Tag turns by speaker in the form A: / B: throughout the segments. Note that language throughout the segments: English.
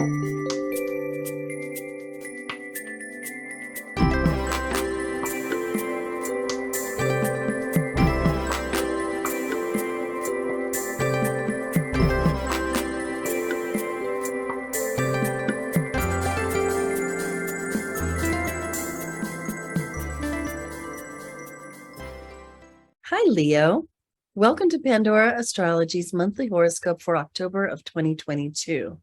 A: Hi, Leo. Welcome to Pandora Astrology's monthly horoscope for October of 2022.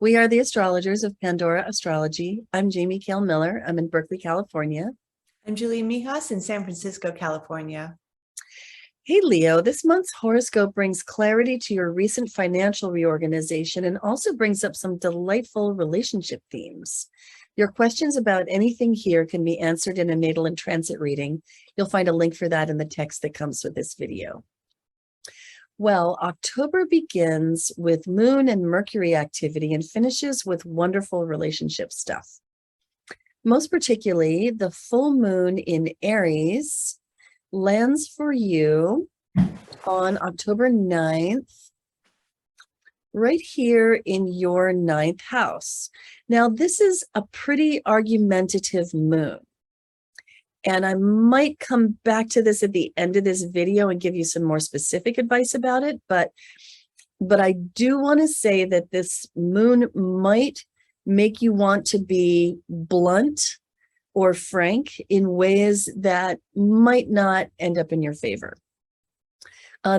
A: We are the astrologers of Pandora Astrology. I'm Jamie Kale Miller. I'm in Berkeley, California.
B: I'm Julie Mijas in San Francisco, California.
A: Hey, Leo, this month's horoscope brings clarity to your recent financial reorganization and also brings up some delightful relationship themes. Your questions about anything here can be answered in a natal and transit reading. You'll find a link for that in the text that comes with this video. Well, October begins with Moon and Mercury activity and finishes with wonderful relationship stuff. Most particularly, the full moon in Aries lands for you on October 9th, right here in your 9th house. Now, this is a pretty argumentative moon. And I might come back to this at the end of this video and give you some more specific advice about it. But I do want to say that this moon might make you want to be blunt or frank in ways that might not end up in your favor.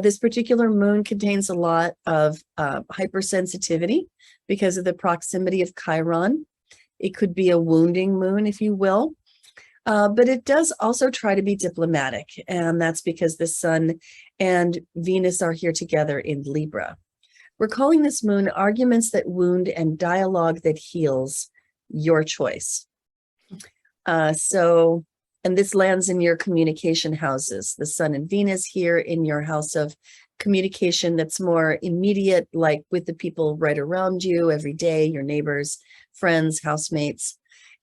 A: This particular moon contains a lot of hypersensitivity because of the proximity of Chiron. It could be a wounding moon, if you will. But it does also try to be diplomatic, and that's because the Sun and Venus are here together in Libra. We're calling this moon Arguments That Wound and Dialogue That Heals, Your choice. And this lands in your communication houses, the Sun and Venus here in your house of communication that's more immediate, like with the people right around you every day, your neighbors, friends, housemates.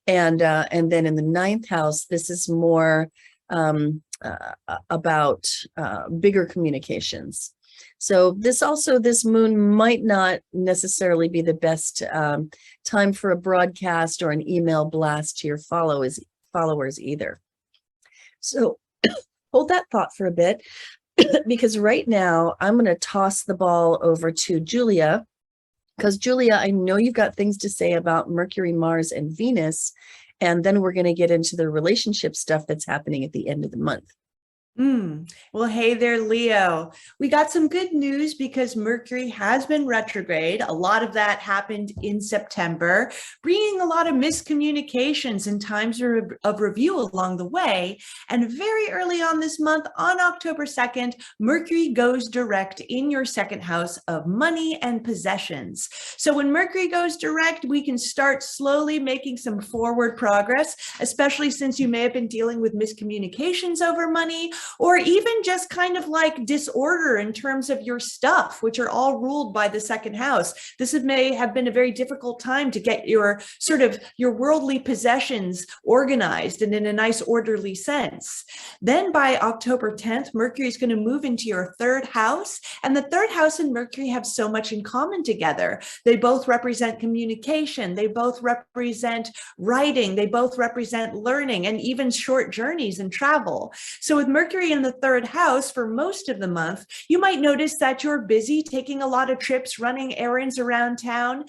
A: And then in the 9th house, this is more about bigger communications. So this moon might not necessarily be the best time for a broadcast or an email blast to your followers either. So hold that thought for a bit, because right now I'm going to toss the ball over to Julia. Because Julia, I know you've got things to say about Mercury, Mars, and Venus, and then we're going to get into the relationship stuff that's happening at the end of the month.
B: Well, hey there, Leo. We got some good news because Mercury has been retrograde. A lot of that happened in September, bringing a lot of miscommunications and times of review along the way. And very early on this month, on October 2nd, Mercury goes direct in your 2nd house of money and possessions. So when Mercury goes direct, we can start slowly making some forward progress, especially since you may have been dealing with miscommunications over money, or even just kind of like disorder in terms of your stuff, which are all ruled by the 2nd house. This may have been a very difficult time to get your your worldly possessions organized and in a nice orderly sense. Then by October 10th, Mercury is going to move into your 3rd house, and the 3rd house and Mercury have so much in common together. They both represent communication. They both represent writing. They both represent learning and even short journeys and travel. So with Mercury in the 3rd house for most of the month, you might notice that you're busy taking a lot of trips, running errands around town,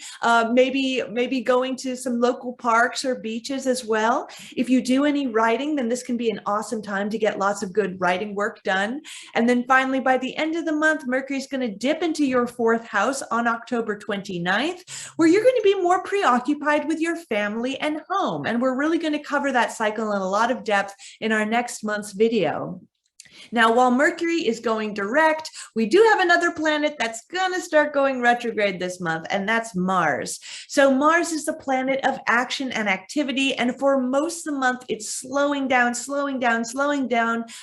B: maybe going to some local parks or beaches as well. If you do any writing, then this can be an awesome time to get lots of good writing work done. And then finally, by the end of the month, Mercury is going to dip into your 4th house on October 29th, where you're going to be more preoccupied with your family and home. And we're really going to cover that cycle in a lot of depth in our next month's video. Now, while Mercury is going direct, we do have another planet that's going to start going retrograde this month, and that's Mars. So Mars is the planet of action and activity, and for most of the month, it's slowing down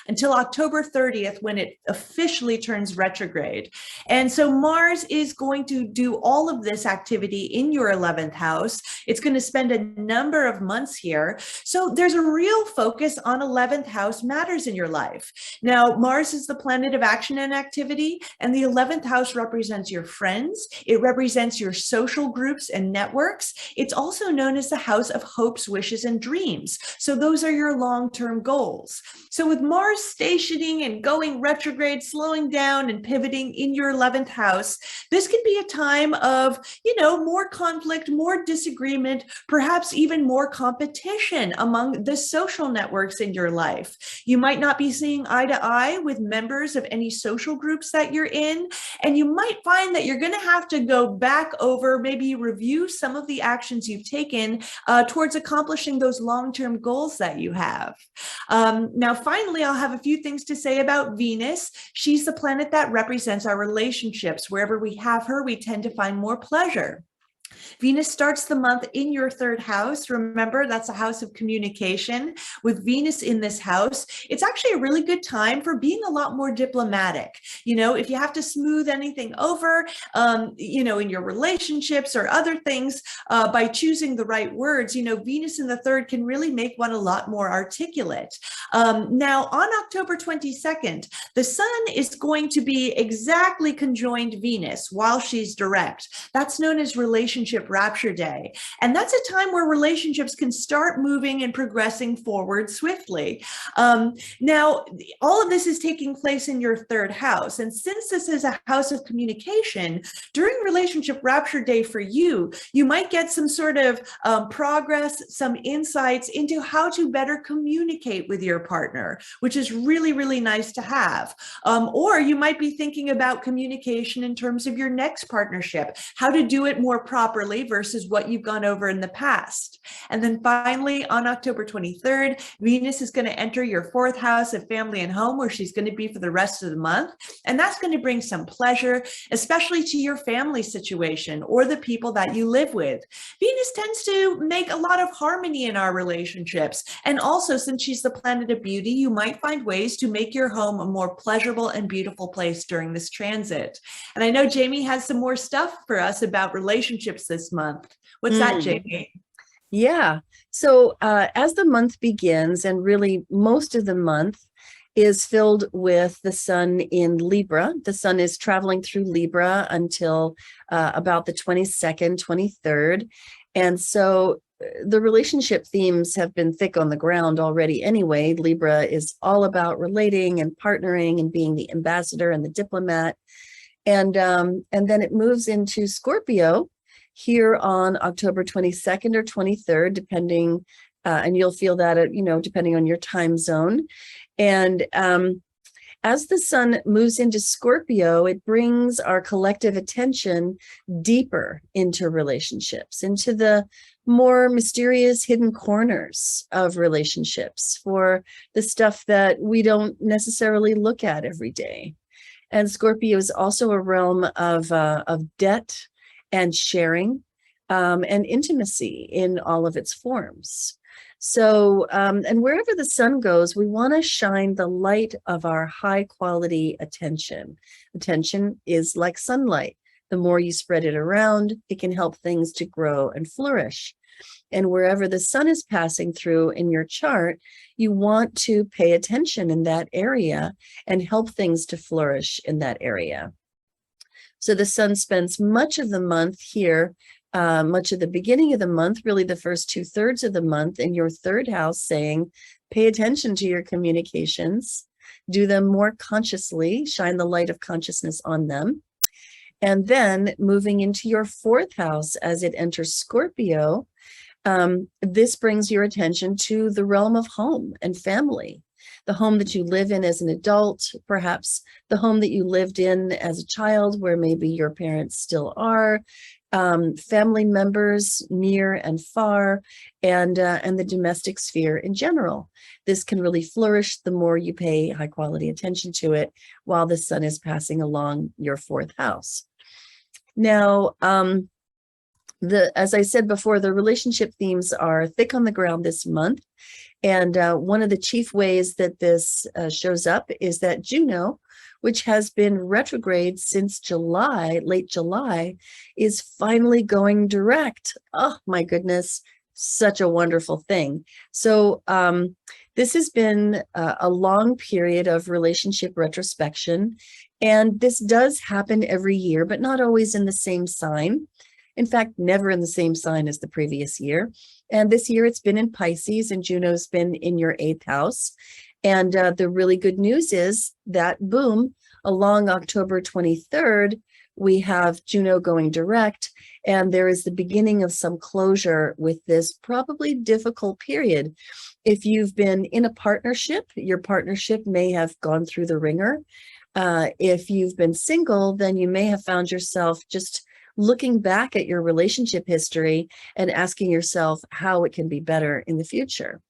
B: until October 30th, when it officially turns retrograde. And so Mars is going to do all of this activity in your 11th house. It's going to spend a number of months here. So there's a real focus on 11th house matters in your life. Now, Mars is the planet of action and activity, and the 11th house represents your friends. It represents your social groups and networks. It's also known as the house of hopes, wishes, and dreams. So those are your long-term goals. So with Mars stationing and going retrograde, slowing down and pivoting in your 11th house, this can be a time of, more conflict, more disagreement, perhaps even more competition among the social networks in your life. You might not be seeing eye to eye with members of any social groups that you're in, and you might find that you're going to have to go back over, maybe review some of the actions you've taken towards accomplishing those long-term goals that you have. Now, finally, I'll have a few things to say about Venus. She's the planet that represents our relationships. Wherever we have her, we tend to find more pleasure. Venus starts the month in your 3rd house. Remember, that's a house of communication. With Venus in this house, it's actually a really good time for being a lot more diplomatic. If you have to smooth anything over, in your relationships or other things, by choosing the right words, Venus in the 3rd can really make one a lot more articulate. Now, on October 22nd, the sun is going to be exactly conjoined Venus while she's direct. That's known as relationship Rapture Day. And that's a time where relationships can start moving and progressing forward swiftly. Now, all of this is taking place in your 3rd house. And since this is a house of communication, during Relationship Rapture Day for you, you might get some sort of progress, some insights into how to better communicate with your partner, which is really, really nice to have. Or you might be thinking about communication in terms of your next partnership, how to do it more properly versus what you've gone over in the past. And then finally, on October 23rd, Venus is going to enter your 4th house of family and home, where she's going to be for the rest of the month. And that's going to bring some pleasure, especially to your family situation or the people that you live with. Venus tends to make a lot of harmony in our relationships. And also, since she's the planet of beauty, you might find ways to make your home a more pleasurable and beautiful place during this transit. And I know Jamie has some more stuff for us about relationships this month. What's that, Jamie?
A: Yeah. So as the month begins, and really most of the month is filled with the sun in Libra. The sun is traveling through Libra until about the 22nd, 23rd. And so the relationship themes have been thick on the ground already anyway. Libra is all about relating and partnering and being the ambassador and the diplomat. And then it moves into Scorpio here on October 22nd or 23rd, depending, and you'll feel that, depending on your time zone. And as the sun moves into Scorpio, it brings our collective attention deeper into relationships, into the more mysterious hidden corners of relationships, for the stuff that we don't necessarily look at every day. And Scorpio is also a realm of debt and sharing and intimacy in all of its forms. So, and wherever the sun goes, we want to shine the light of our high quality attention. Attention is like sunlight. The more you spread it around, it can help things to grow and flourish. And wherever the sun is passing through in your chart, you want to pay attention in that area and help things to flourish in that area. So the sun spends much of the month here, much of the beginning of the month, really the first 2/3 of the month in your 3rd house, saying, pay attention to your communications, do them more consciously, shine the light of consciousness on them. And then moving into your 4th house as it enters Scorpio, this brings your attention to the realm of home and family, the home that you live in as an adult, perhaps the home that you lived in as a child, where maybe your parents still are, family members near and far, and the domestic sphere in general. This can really flourish the more you pay high quality attention to it while the sun is passing along your 4th house. Now, as I said before, the relationship themes are thick on the ground this month. And one of the chief ways that this shows up is that Juno, which has been retrograde since July, late July, is finally going direct. Oh my goodness, such a wonderful thing. So This has been a long period of relationship retrospection, and this does happen every year, but not always in the same sign. In fact, never in the same sign as the previous year. And this year it's been in Pisces, and Juno's been in your 8th house. And the really good news is that, boom, along October 23rd, we have Juno going direct, and there is the beginning of some closure with this probably difficult period. If you've been in a partnership, your partnership may have gone through the ringer. If you've been single, then you may have found yourself just looking back at your relationship history and asking yourself how it can be better in the future.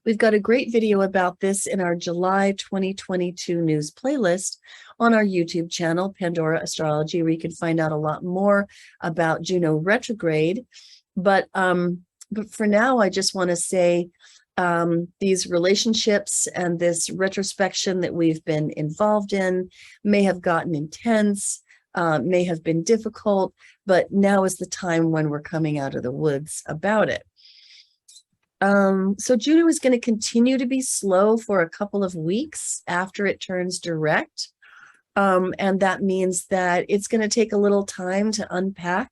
A: We've got a great video about this in our July 2022 news playlist on our YouTube channel, Pandora Astrology, where you can find out a lot more about Juno retrograde. But for now, I just want to say these relationships and this retrospection that we've been involved in may have gotten intense, may have been difficult, but now is the time when we're coming out of the woods about it. So Juno is going to continue to be slow for a couple of weeks after it turns direct. And that means that it's going to take a little time to unpack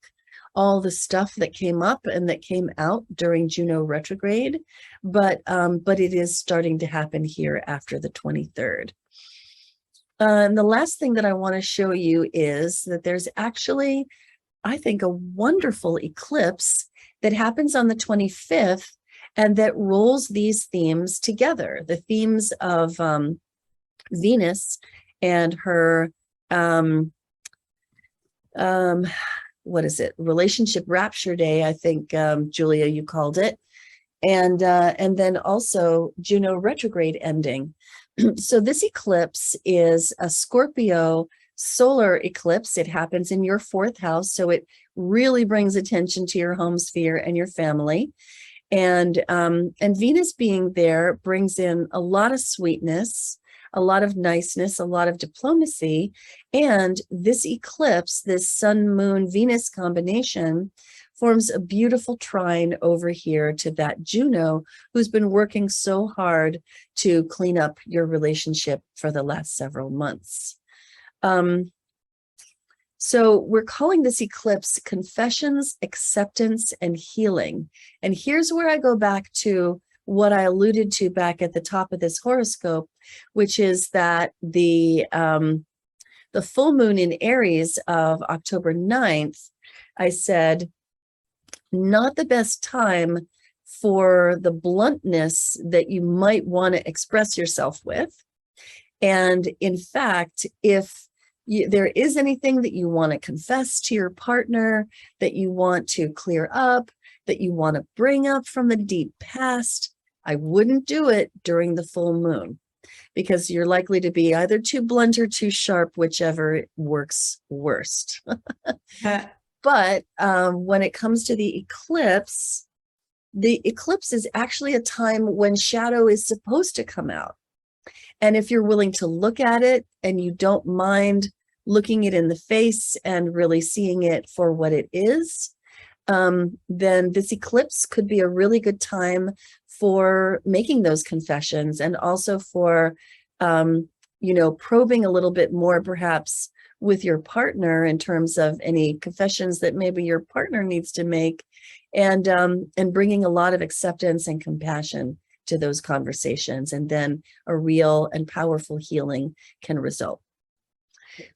A: all the stuff that came up and that came out during Juno retrograde. But it is starting to happen here after the 23rd. And the last thing that I want to show you is that there's actually, I think, a wonderful eclipse that happens on the 25th and that rolls these themes together. The themes of Venus and her, what is it? Relationship Rapture Day, I think, Julia, you called it. And then also Juno retrograde ending. So this eclipse is a Scorpio solar eclipse. It happens in your 4th house, so it really brings attention to your home sphere and your family. And Venus being there brings in a lot of sweetness, a lot of niceness, a lot of diplomacy. And this eclipse, this Sun, Moon, Venus combination, forms a beautiful trine over here to that Juno who's been working so hard to clean up your relationship for the last several months. So we're calling this eclipse Confessions, Acceptance, and Healing. And here's where I go back to what I alluded to back at the top of this horoscope, which is that the full moon in Aries of October 9th, I said, not the best time for the bluntness that you might want to express yourself with. And in fact, if there is anything that you want to confess to your partner, that you want to clear up, that you want to bring up from the deep past, I wouldn't do it during the full moon, because you're likely to be either too blunt or too sharp, whichever works worst. But when it comes to the eclipse is actually a time when shadow is supposed to come out. And if you're willing to look at it and you don't mind looking it in the face and really seeing it for what it is, then this eclipse could be a really good time for making those confessions, and also for, probing a little bit more perhaps with your partner in terms of any confessions that maybe your partner needs to make, and bringing a lot of acceptance and compassion to those conversations, and then a real and powerful healing can result.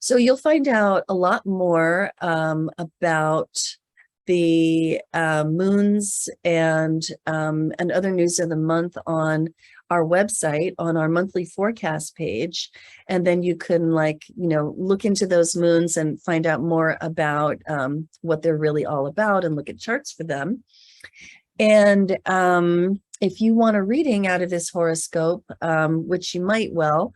A: So you'll find out a lot more about the moons and other news of the month on our website, on our monthly forecast page. And then you can look into those moons and find out more about what they're really all about and look at charts for them. And if you want a reading out of this horoscope, which you might well,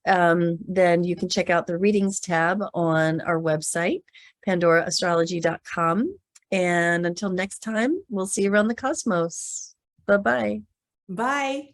A: then you can check out the readings tab on our website, pandoraastrology.com. And until next time, we'll see you around the cosmos. Bye-bye.
B: Bye.